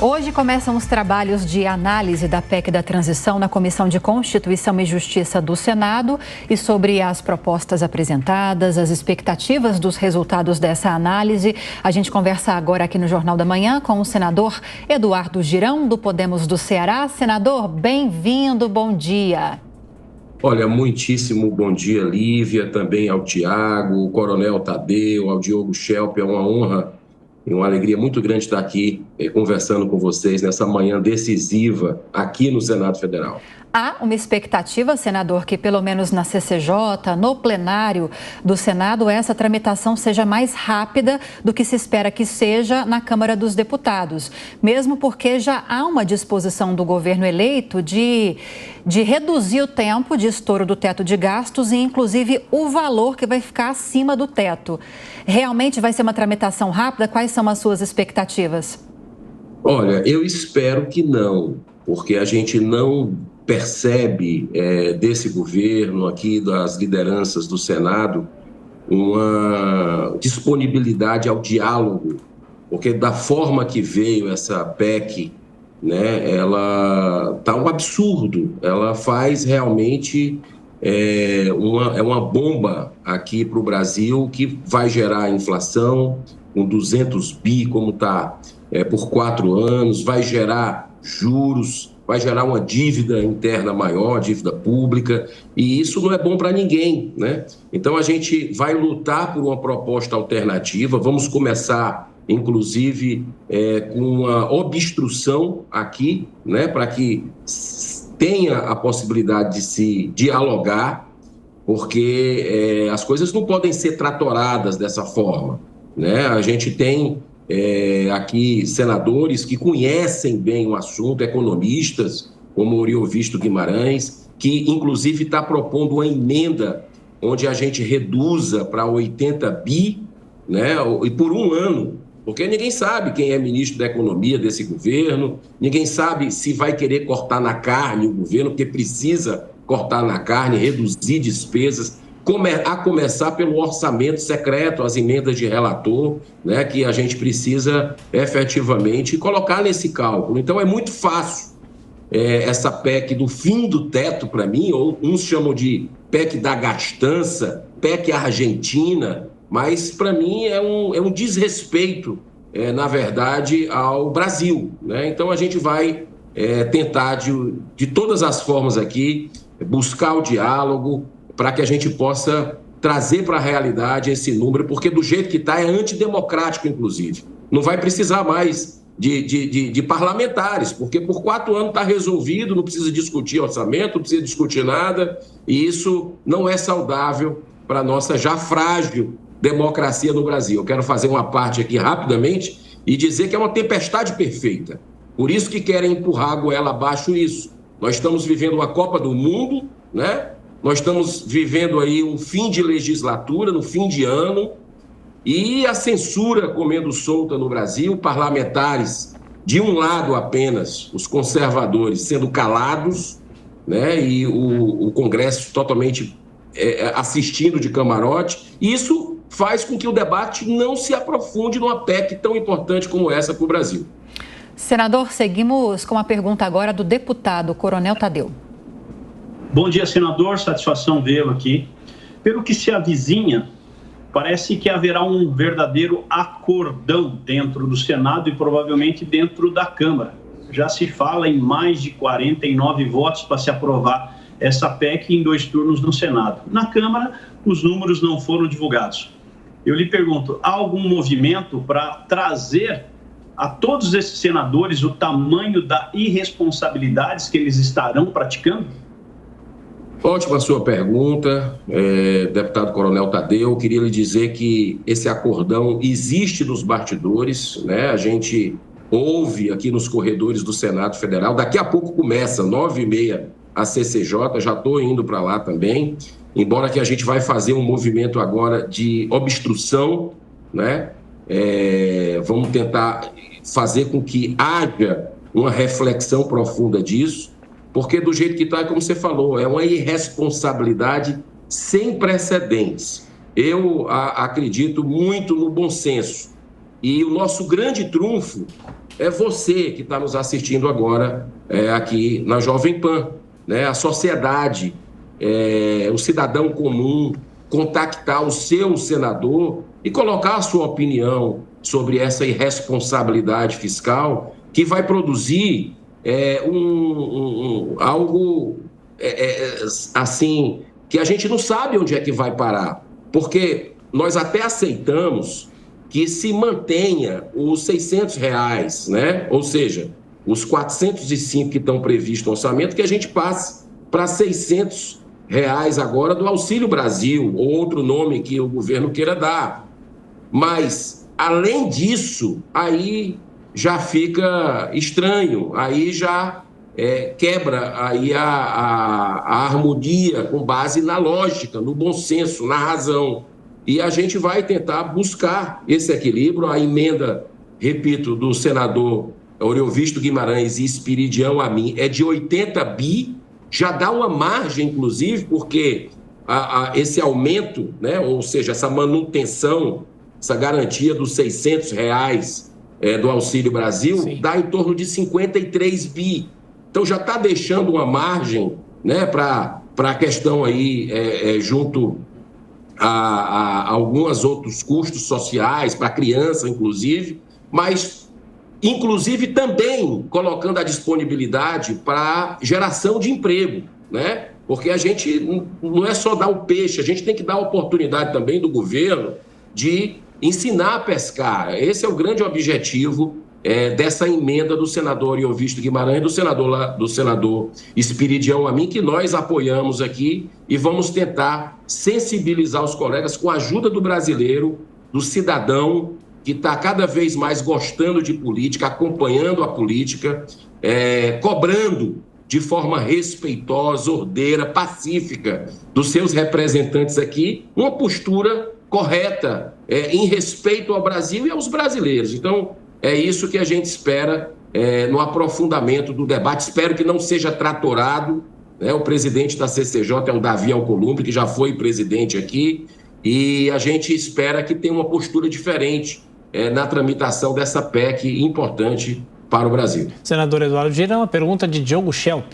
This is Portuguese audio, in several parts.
Hoje começam os trabalhos de análise da PEC da transição na Comissão de Constituição e Justiça do Senado e sobre as propostas apresentadas, as expectativas dos resultados dessa análise. A gente conversa agora aqui no Jornal da Manhã com o senador Eduardo Girão, do Podemos do Ceará. Senador, bem-vindo, bom dia. Olha, muitíssimo bom dia, Lívia, também ao Tiago, ao Coronel Tadeu, ao Diogo Schelp. É uma honra e uma alegria muito grande estar aqui conversando com vocês nessa manhã decisiva aqui no Senado Federal. Há uma expectativa, senador, que pelo menos na CCJ, no plenário do Senado, essa tramitação seja mais rápida do que se espera que seja na Câmara dos Deputados, mesmo porque já há uma disposição do governo eleito de reduzir o tempo de estouro do teto de gastos e, inclusive, o valor que vai ficar acima do teto. Realmente vai ser uma tramitação rápida? Quais são as suas expectativas? Olha, eu espero que não, porque a gente não percebe desse governo aqui, das lideranças do Senado, uma disponibilidade ao diálogo, porque da forma que veio essa PEC, né, ela está um absurdo, ela faz realmente uma bomba aqui para o Brasil que vai gerar inflação com 200 bi, como está por 4 anos, vai gerar juros, vai gerar uma dívida interna maior, dívida pública, e isso não é bom para ninguém, né? Então a gente vai lutar por uma proposta alternativa, vamos começar, inclusive, com uma obstrução aqui, né, para que tenha a possibilidade de se dialogar, porque as coisas não podem ser tratoradas dessa forma, né? A gente tem aqui senadores que conhecem bem o assunto, economistas, como Oriovisto Guimarães, que inclusive está propondo uma emenda onde a gente reduza para 80 bi, né, e por um ano, porque ninguém sabe quem é ministro da Economia desse governo, ninguém sabe se vai querer cortar na carne o governo, porque precisa cortar na carne, reduzir despesas, a começar pelo orçamento secreto, as emendas de relator, né, que a gente precisa efetivamente colocar nesse cálculo. Então é muito fácil essa PEC do fim do teto para mim, ou uns chamam de PEC da gastança, PEC argentina, mas para mim é um desrespeito, na verdade, ao Brasil, né? Então a gente vai tentar de todas as formas aqui buscar o diálogo, para que a gente possa trazer para a realidade esse número, porque do jeito que está é antidemocrático, inclusive. Não vai precisar mais de parlamentares, porque por 4 anos está resolvido, não precisa discutir orçamento, não precisa discutir nada, e isso não é saudável para a nossa já frágil democracia no Brasil. Eu quero fazer uma parte aqui rapidamente e dizer que é uma tempestade perfeita. Por isso que querem empurrar a goela abaixo isso. Nós estamos vivendo uma Copa do Mundo, né? Nós estamos vivendo aí um fim de legislatura, no fim de ano, e a censura comendo solta no Brasil, parlamentares de um lado apenas, os conservadores sendo calados, né, e o Congresso totalmente assistindo de camarote. Isso faz com que o debate não se aprofunde numa PEC tão importante como essa para o Brasil. Senador, seguimos com a pergunta agora do deputado Coronel Tadeu. Bom dia, senador. Satisfação vê-lo aqui. Pelo que se avizinha, parece que haverá um verdadeiro acordão dentro do Senado e provavelmente dentro da Câmara. Já se fala em mais de 49 votos para se aprovar essa PEC em 2 turnos no Senado. Na Câmara, os números não foram divulgados. Eu lhe pergunto, há algum movimento para trazer a todos esses senadores o tamanho da irresponsabilidade que eles estarão praticando? Ótima sua pergunta, deputado Coronel Tadeu. Eu queria lhe dizer que esse acordão existe nos bastidores, né? A gente ouve aqui nos corredores do Senado Federal. Daqui a pouco começa, 9h30, a CCJ, já estou indo para lá também, embora que a gente vai fazer um movimento agora de obstrução, né? Vamos tentar fazer com que haja uma reflexão profunda disso, porque do jeito que está, como você falou, é uma irresponsabilidade sem precedentes. Eu acredito muito no bom senso. E o nosso grande trunfo é você que está nos assistindo agora aqui na Jovem Pan, né? A sociedade, o cidadão comum, contactar o seu senador e colocar a sua opinião sobre essa irresponsabilidade fiscal que vai produzir algo assim que a gente não sabe onde é que vai parar, porque nós até aceitamos que se mantenha os R$600, né? Ou seja, os 405 que estão previstos no orçamento, que a gente passe para R$600 agora do Auxílio Brasil, ou outro nome que o governo queira dar. Mas, além disso, aí já fica estranho, aí já quebra aí a harmonia com base na lógica, no bom senso, na razão. E a gente vai tentar buscar esse equilíbrio. A emenda, repito, do senador Oriovisto Guimarães e Espiridião Amin é de 80 bi, já dá uma margem, inclusive, porque esse aumento, né, ou seja, essa manutenção, essa garantia dos R$600 do Auxílio Brasil, sim, dá em torno de 53 bi. Então já está deixando uma margem, né, para a questão aí junto a alguns outros custos sociais, para a criança, inclusive, mas, inclusive, também colocando a disponibilidade para geração de emprego, né? Porque a gente não é só dar o peixe, a gente tem que dar a oportunidade também do governo de ensinar a pescar. Esse é o grande objetivo dessa emenda do senador Oriovisto Guimarães e do senador Espiridião Amin, que nós apoiamos aqui e vamos tentar sensibilizar os colegas com a ajuda do brasileiro, do cidadão que está cada vez mais gostando de política, acompanhando a política, cobrando de forma respeitosa, ordeira, pacífica dos seus representantes aqui, uma postura correta em respeito ao Brasil e aos brasileiros. Então, é isso que a gente espera no aprofundamento do debate. Espero que não seja tratorado, né? O presidente da CCJ é o Davi Alcolumbre, que já foi presidente aqui, e a gente espera que tenha uma postura diferente na tramitação dessa PEC importante para o Brasil. Senador Eduardo Girão, uma pergunta de Diogo Schelp.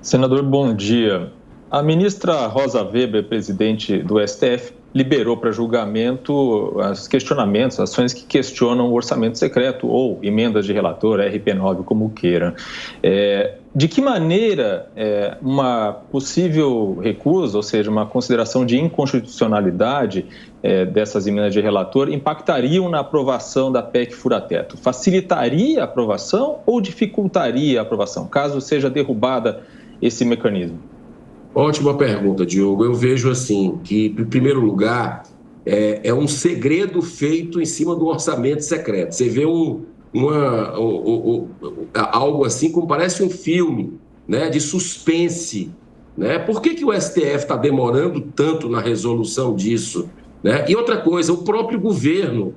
Senador, bom dia. A ministra Rosa Weber, presidente do STF, liberou para julgamento os questionamentos, ações que questionam o orçamento secreto ou emendas de relator, RP9, como queira. De que maneira uma possível recusa, ou seja, uma consideração de inconstitucionalidade dessas emendas de relator impactariam na aprovação da PEC Fura-Teto? Facilitaria a aprovação ou dificultaria a aprovação, caso seja derrubada esse mecanismo? Ótima pergunta, Diogo. Eu vejo assim que, em primeiro lugar, é um segredo feito em cima do orçamento secreto. Você vê algo assim como parece um filme, né, de suspense, né? Por que o STF está demorando tanto na resolução disso, né? E outra coisa, o próprio governo,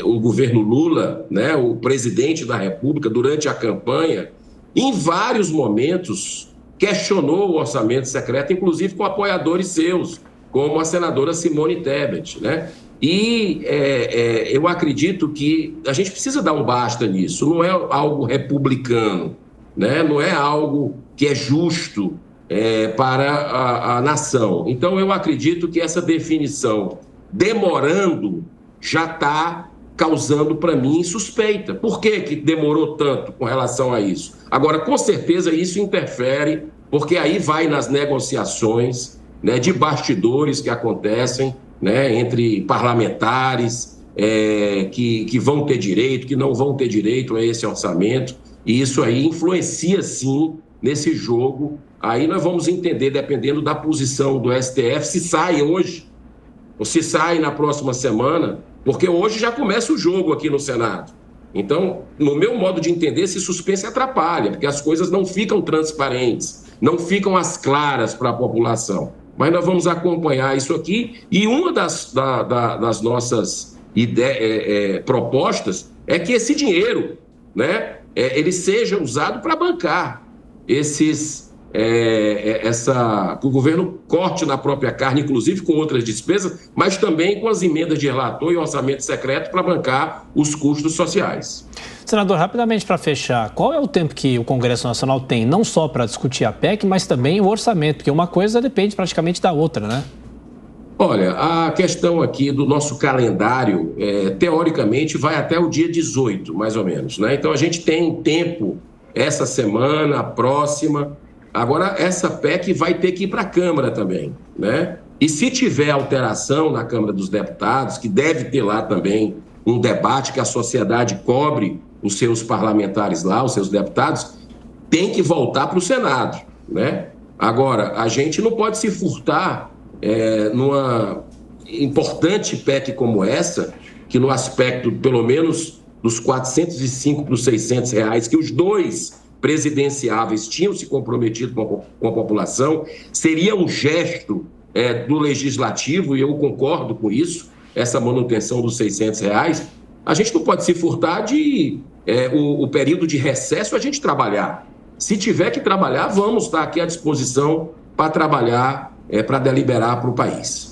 o governo Lula, né, o presidente da República, durante a campanha, em vários momentos, questionou o orçamento secreto, inclusive com apoiadores seus, como a senadora Simone Tebet, né? E eu acredito que a gente precisa dar um basta nisso. Não é algo republicano, né? Não é algo que é justo para a nação. Então, eu acredito que essa definição, demorando, já está causando para mim suspeita. Por que demorou tanto com relação a isso? Agora, com certeza, isso interfere, porque aí vai nas negociações, né, de bastidores que acontecem, né, entre parlamentares que vão ter direito, que não vão ter direito a esse orçamento, e isso aí influencia, sim, nesse jogo. Aí nós vamos entender, dependendo da posição do STF, se sai hoje ou se sai na próxima semana, porque hoje já começa o jogo aqui no Senado. Então, no meu modo de entender, esse suspense atrapalha, porque as coisas não ficam transparentes, não ficam às claras para a população. Mas nós vamos acompanhar isso aqui, e uma das nossas propostas é que esse dinheiro, né, ele seja usado para bancar esses que o governo corte na própria carne, inclusive com outras despesas, mas também com as emendas de relator e orçamento secreto para bancar os custos sociais. Senador, rapidamente para fechar, qual é o tempo que o Congresso Nacional tem, não só para discutir a PEC, mas também o orçamento? Porque uma coisa depende praticamente da outra, né? Olha, a questão aqui do nosso calendário, teoricamente, vai até o dia 18, mais ou menos, né? Então, a gente tem tempo essa semana, a próxima. Agora, essa PEC vai ter que ir para a Câmara também, né? E se tiver alteração na Câmara dos Deputados, que deve ter lá também um debate que a sociedade cobre os seus parlamentares lá, os seus deputados, tem que voltar para o Senado, né? Agora, a gente não pode se furtar numa importante PEC como essa, que no aspecto, pelo menos, dos 405 para os 600 reais, que os dois presidenciáveis tinham se comprometido com a população, seria um gesto do Legislativo, e eu concordo com isso, essa manutenção dos 600 reais. A gente não pode se furtar de o período de recesso a gente trabalhar. Se tiver que trabalhar, vamos estar aqui à disposição para trabalhar, para deliberar para o país.